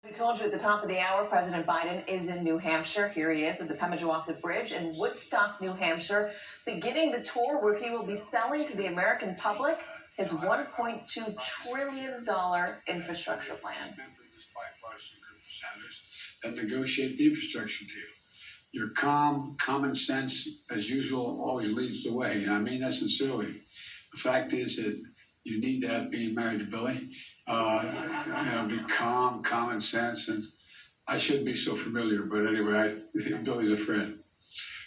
We told you at the top of the hour, President Biden is in New Hampshire. Here he is at the Pemigewasset Bridge in Woodstock, New Hampshire, beginning the tour where he will be selling to the American public his $1.2 trillion infrastructure plan. This bipartisan group of senators that negotiate the infrastructure deal. Your calm, common sense, as usual, always leads the way. And I mean that sincerely. The fact is that you need that being married to Billy. Be calm, common sense, and I shouldn't be so familiar, but anyway, Billy's a friend.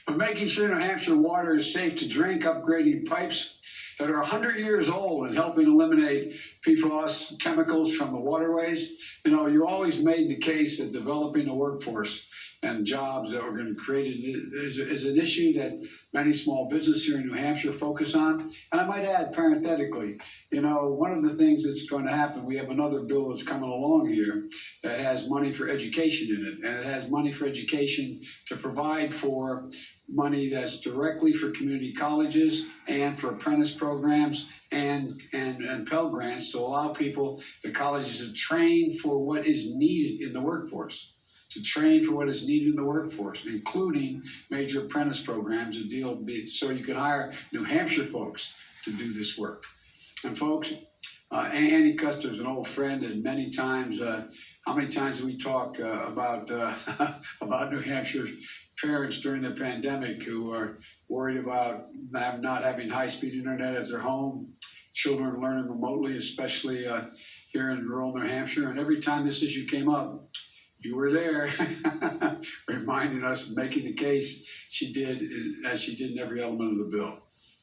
But making sure New Hampshire water is safe to drink, upgrading pipes that are 100 years old and helping eliminate PFAS chemicals from the waterways. You always made the case that developing a workforce and jobs that were going to create is an issue that many small businesses here in New Hampshire focus on. And I might add, parenthetically, one of the things that's going to happen, we have another bill that's coming along here that has money for education in it. And it has money for education to provide for money that's directly for community colleges and for apprentice programs and Pell Grants to allow people, the colleges, to train for what is needed in the workforce. Including major apprentice programs so you can hire New Hampshire folks to do this work. And folks, Andy Custer's an old friend, and many times, how many times do we talk about New Hampshire parents during the pandemic who are worried about not having high-speed internet at their home, children learning remotely, especially here in rural New Hampshire. And every time this issue came up, you were there, reminding us and making the case she did, as she did in every element of the bill.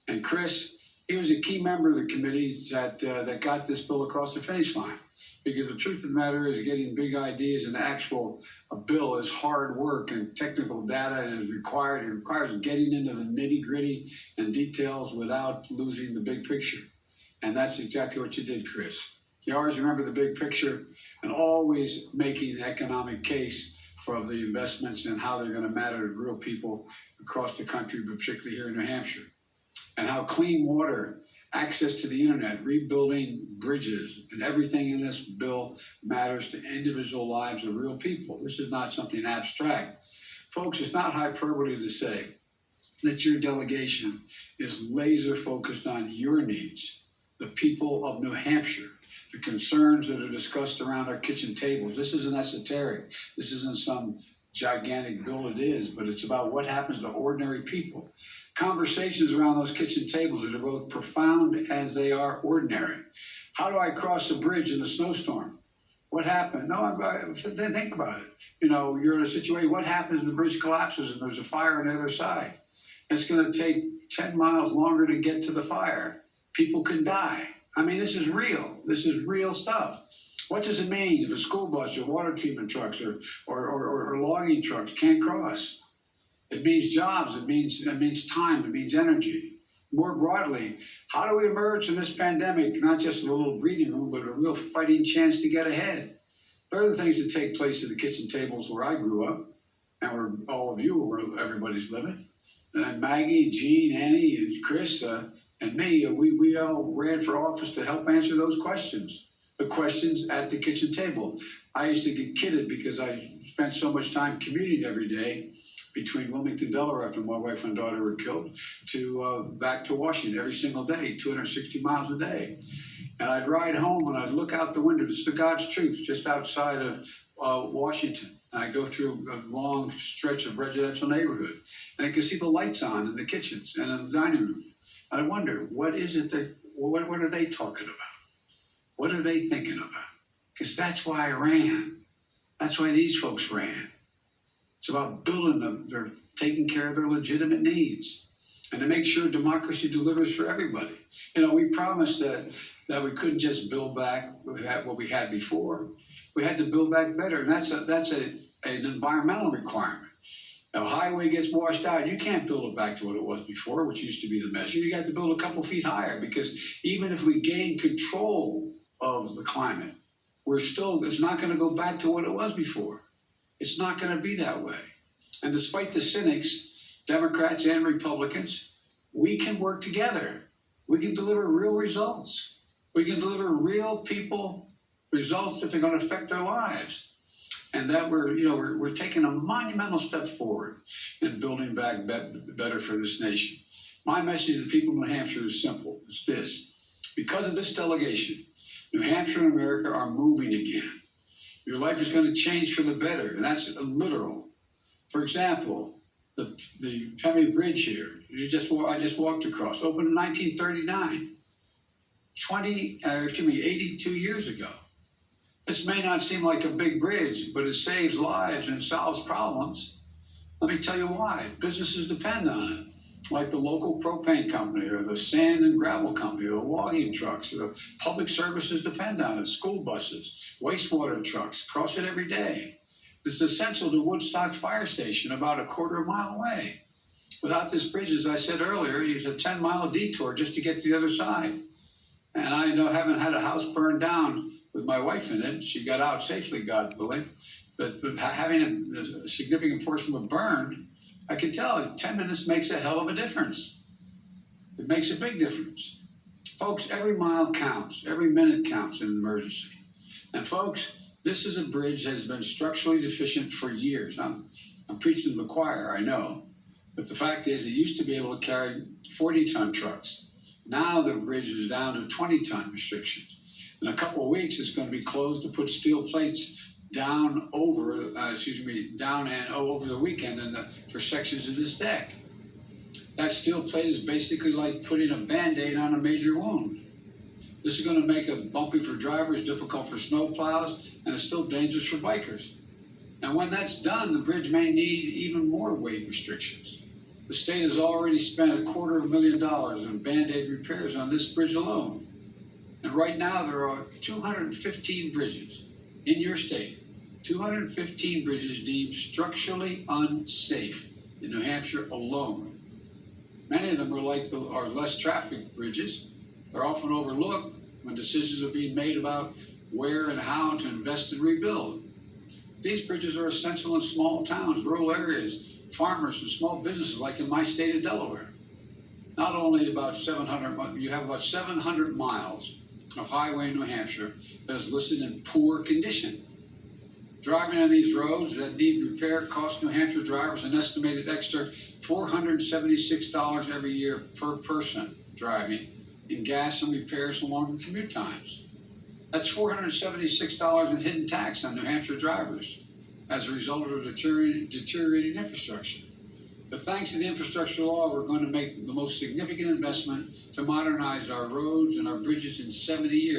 And Chris, he was a key member of the committee that got this bill across the finish line. Because the truth of the matter is, getting big ideas into a bill is hard work, and technical data is required. It requires getting into the nitty-gritty and details without losing the big picture. And that's exactly what you did, Chris. You always remember the big picture and always making an economic case for the investments and how they're going to matter to real people across the country, but particularly here in New Hampshire. And how clean water, access to the internet, rebuilding bridges, and everything in this bill matters to individual lives of real people. This is not something abstract. Folks, it's not hyperbole to say that your delegation is laser focused on your needs, the people of New Hampshire, the concerns that are discussed around our kitchen tables. This isn't esoteric. This isn't some gigantic bill. It is, but it's about what happens to ordinary people. Conversations around those kitchen tables that are both profound as they are ordinary. How do I cross a bridge in a snowstorm? What happened? Think about it. You're in a situation, what happens if the bridge collapses and there's a fire on the other side? It's going to take 10 miles longer to get to the fire. People can die. I mean, this is real. This is real stuff. What does it mean if a school bus or water treatment trucks or logging trucks can't cross? It means jobs. It means time. It means energy. More broadly, how do we emerge from this pandemic, not just a little breathing room, but a real fighting chance to get ahead? There are the things that take place at the kitchen tables where I grew up, and where all of you, where everybody's living. And Maggie, Jean, Annie, and Chris, and me, we all ran for office to help answer those questions. The questions at the kitchen table. I used to get kidded because I spent so much time commuting every day between Wilmington, Delaware, after my wife and daughter were killed, to back to Washington every single day, 260 miles a day. And I'd ride home and I'd look out the window. This is the God's truth, just outside of Washington. And I'd go through a long stretch of residential neighborhood. And I could see the lights on in the kitchens and in the dining room. And I wonder, what are they talking about? What are they thinking about? Because that's why I ran. That's why these folks ran. It's about building them. They're taking care of their legitimate needs. And to make sure democracy delivers for everybody. We promised that we couldn't just build back what we had before. We had to build back better. And that's an environmental requirement. Now, a highway gets washed out, you can't build it back to what it was before, which used to be the measure. You got to build a couple feet higher, because even if we gain control of the climate, it's not going to go back to what it was before. It's not going to be that way. And despite the cynics, Democrats and Republicans, we can work together. We can deliver real results. We can deliver real people results that are going to affect their lives. and that we're taking a monumental step forward in building back better for this nation. My message to the people of New Hampshire is simple. It's this. Because of this delegation, New Hampshire and America are moving again. Your life is going to change for the better, and that's literal. For example, the Pemmy Bridge here, I just walked across, opened in 1939, 82 years ago. This may not seem like a big bridge, but it saves lives and solves problems. Let me tell you why. Businesses depend on it, like the local propane company or the sand and gravel company or the logging trucks. The public services depend on it, school buses, wastewater trucks cross it every day. It's essential to Woodstock Fire Station, about a quarter mile away. Without this bridge, as I said earlier, it's a 10-mile detour just to get to the other side. And I haven't had a house burned down with my wife in it. She got out safely, God willing. But having a significant portion of it burned, I can tell 10 minutes makes a hell of a difference. It makes a big difference. Folks, every mile counts. Every minute counts in an emergency. And folks, this is a bridge that has been structurally deficient for years. I'm preaching to the choir, I know. But the fact is, it used to be able to carry 40-ton trucks. Now the bridge is down to 20-ton restrictions. In a couple of weeks, it's going to be closed to put steel plates down over the weekend for sections of this deck. That steel plate is basically like putting a Band-Aid on a major wound. This is going to make it bumpy for drivers, difficult for snow plows, and it's still dangerous for bikers. And when that's done, the bridge may need even more weight restrictions. The state has already spent $250,000 in Band-Aid repairs on this bridge alone. And right now, there are 215 bridges in your state, 215 bridges deemed structurally unsafe in New Hampshire alone. Many of them are less traffic bridges. They're often overlooked when decisions are being made about where and how to invest and rebuild. These bridges are essential in small towns, rural areas, farmers and small businesses like in my state of Delaware. Not only you have about 700 miles of highway in New Hampshire that is listed in poor condition. Driving on these roads that need repair costs New Hampshire drivers an estimated extra $476 every year per person driving in gas and repairs and longer commute times. That's $476 in hidden tax on New Hampshire drivers as a result of deteriorating infrastructure. But thanks to the infrastructure law, we're going to make the most significant investment to modernize our roads and our bridges in 70 years.